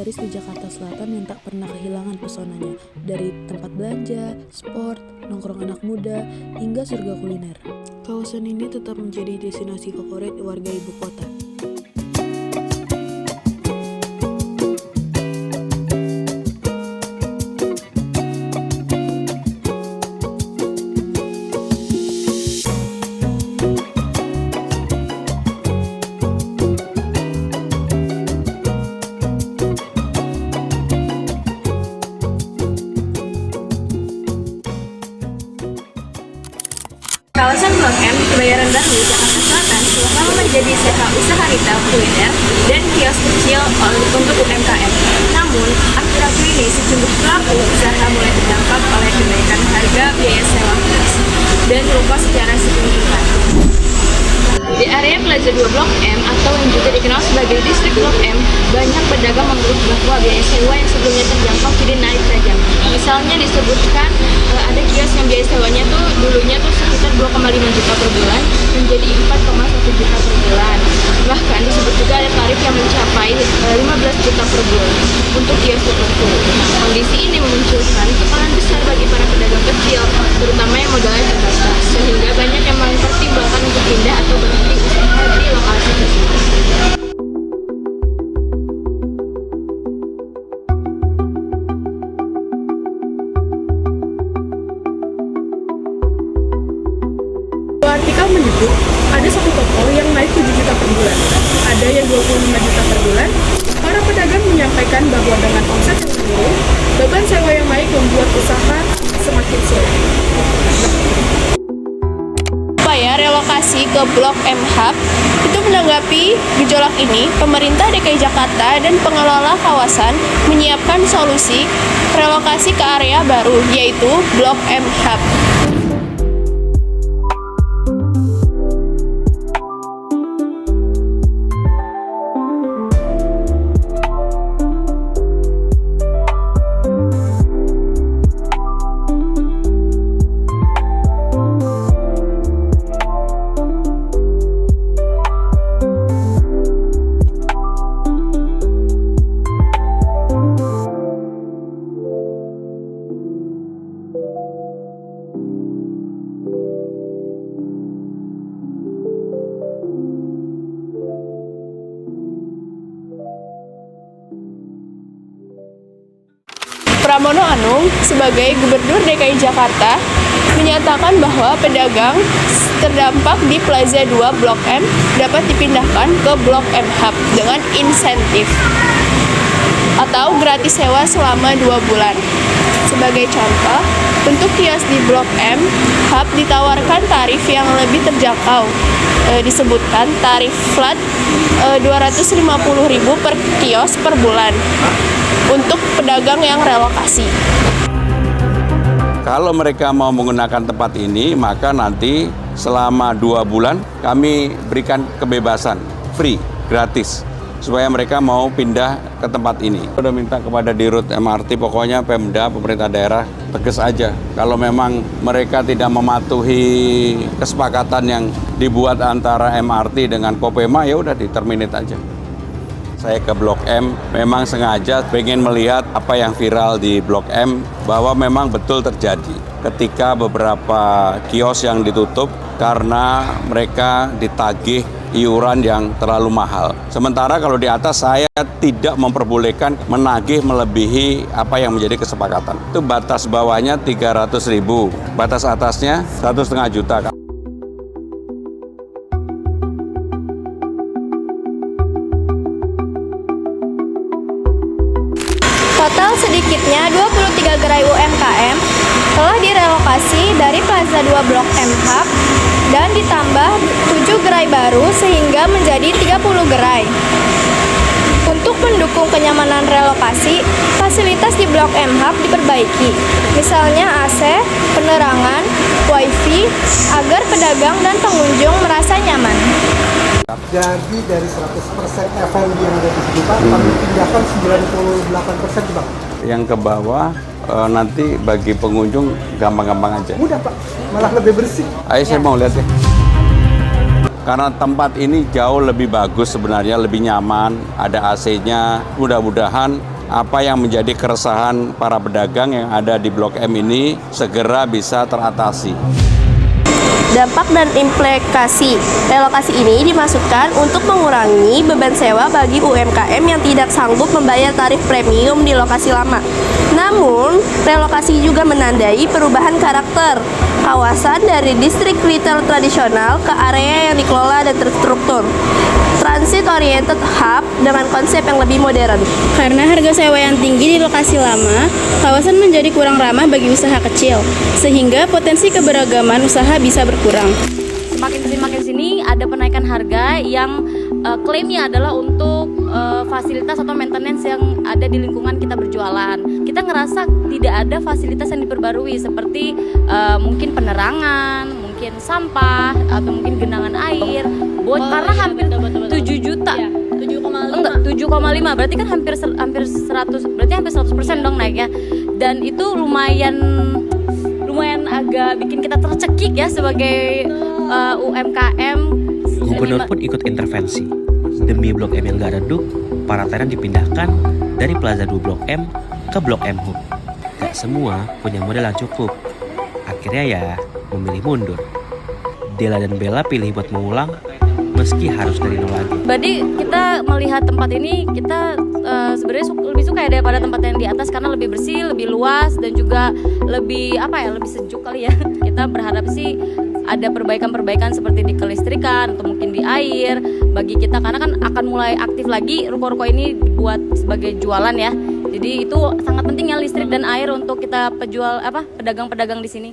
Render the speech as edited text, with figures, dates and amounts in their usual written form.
legendaris di Jakarta Selatan yang tak pernah kehilangan pesonanya. Dari tempat belanja, sport, nongkrong anak muda, hingga surga kuliner. Kawasan ini tetap menjadi destinasi favorit warga ibu kota. Kawasan Blok M, Kebayoran Baru, Jakarta Selatan telah menjadi sentra usaha retail kuliner dan kios kecil untuk UMKM. Namun, akhir-akhir ini sejumlah pelaku usaha mulai terdampak oleh kenaikan harga biaya sewa kios dan ruko secara signifikan. Di area Plaza 2 Blok M atau yang juga dikenal sebagai distrik Blok M, banyak pedagang mengeluh bahwa biaya sewa yang sebelumnya terjangkau kini naik tajam. Misalnya disebutkan ada kios yang biaya sewanya tuh dulunya tuh sekitar 2,5 juta per bulan menjadi 4,1 juta per bulan. Bahkan disebut juga ada tarif yang mencapai 15 juta per bulan untuk kios tertentu. Kondisi ini memunculkan tekanan besar bagi para pedagang kecil, terutama yang modalnya terbatas, sehingga banyak yang mempertimbangkan untuk pindah atau berhenti usaha di lokasi tersebut. Artikel menyebut ada satu toko yang naik 7 juta per bulan, ada yang 25 juta per bulan. Para pedagang menyampaikan bahwa dengan omset yang menurun, beban sewa yang naik membuat usaha semakin sulit. Upaya relokasi ke Blok M Hub itu menanggapi gejolak ini, pemerintah DKI Jakarta dan pengelola kawasan menyiapkan solusi relokasi ke area baru, yaitu Blok M Hub. Pramono Anung sebagai Gubernur DKI Jakarta menyatakan bahwa pedagang terdampak di Plaza 2 Blok M dapat dipindahkan ke Blok M Hub dengan insentif atau gratis sewa selama 2 bulan. Sebagai contoh, untuk kios di Blok M Hub ditawarkan tarif yang lebih terjangkau. Disebutkan tarif flat 250.000 per kios per bulan untuk pedagang yang relokasi. Kalau mereka mau menggunakan tempat ini, maka nanti selama 2 bulan kami berikan kebebasan, free, gratis, supaya mereka mau pindah ke tempat ini. Sudah minta kepada Dirut MRT, pokoknya Pemda, pemerintah daerah, tegas aja. Kalau memang mereka tidak mematuhi kesepakatan yang dibuat antara MRT dengan Kopema, ya udah diterminate aja. Saya ke Blok M memang sengaja pengen melihat apa yang viral di Blok M, bahwa memang betul terjadi ketika beberapa kios yang ditutup karena mereka ditagih iuran yang terlalu mahal. Sementara kalau di atas saya tidak memperbolehkan menagih melebihi apa yang menjadi kesepakatan. Itu batas bawahnya 300.000, batas atasnya 1,5 juta. Total sedikitnya 23 gerai UMKM telah direlokasi dari Plaza 2 Blok M Hub dan ditambah 7 gerai baru sehingga menjadi 30 gerai. Untuk mendukung kenyamanan relokasi, fasilitas di Blok M Hub diperbaiki, misalnya AC, penerangan, wifi, agar pedagang dan pengunjung merasa nyaman. Jadi dari 100% F&B yang ada di sini Pak, kami pindahkan 98% Pak. Yang ke bawah nanti bagi pengunjung gampang-gampang aja. Mudah Pak, malah lebih bersih. Ayo saya mau lihat ya. Karena tempat ini jauh lebih bagus sebenarnya, lebih nyaman, ada AC-nya. Mudah-mudahan apa yang menjadi keresahan para pedagang yang ada di Blok M ini segera bisa teratasi. Dampak dan implikasi relokasi ini dimaksudkan untuk mengurangi beban sewa bagi UMKM yang tidak sanggup membayar tarif premium di lokasi lama. Namun, relokasi juga menandai perubahan karakter kawasan dari distrik retail tradisional ke area yang dikelola dan terstruktur. Transit-oriented hub dengan konsep yang lebih modern. Karena harga sewa yang tinggi di lokasi lama, kawasan menjadi kurang ramah bagi usaha kecil, sehingga potensi keberagaman usaha bisa berkurang. Semakin sini ada penaikan harga yang klaimnya adalah untuk fasilitas atau maintenance yang ada di lingkungan kita berjualan. Kita ngerasa tidak ada fasilitas yang diperbarui seperti mungkin penerangan, mungkin sampah, atau mungkin genangan air. Karena hampir 7 juta. 7,5 berarti kan hampir 100, berarti hampir 100% dong naiknya. Dan itu lumayan agak bikin kita tercekik ya sebagai UMKM. Gubernur pun ikut intervensi. Demi Blok M yang gak redup, para tenan dipindahkan dari Plaza 2 Blok M ke Blok M Hub. Gak semua punya modal yang cukup. Akhirnya ya memilih mundur. Dela dan Bella pilih buat mengulang meski harus dari nol lagi. Jadi kita melihat tempat ini, kita sebenarnya lebih suka ya daripada tempat yang di atas karena lebih bersih, lebih luas dan juga lebih lebih sejuk kali ya. Kita berharap sih ada perbaikan-perbaikan seperti di kelistrikan atau mungkin di air bagi kita karena kan akan mulai aktif lagi ruko-ruko ini buat sebagai jualan ya. Jadi itu sangat penting ya listrik dan air untuk kita pedagang-pedagang di sini.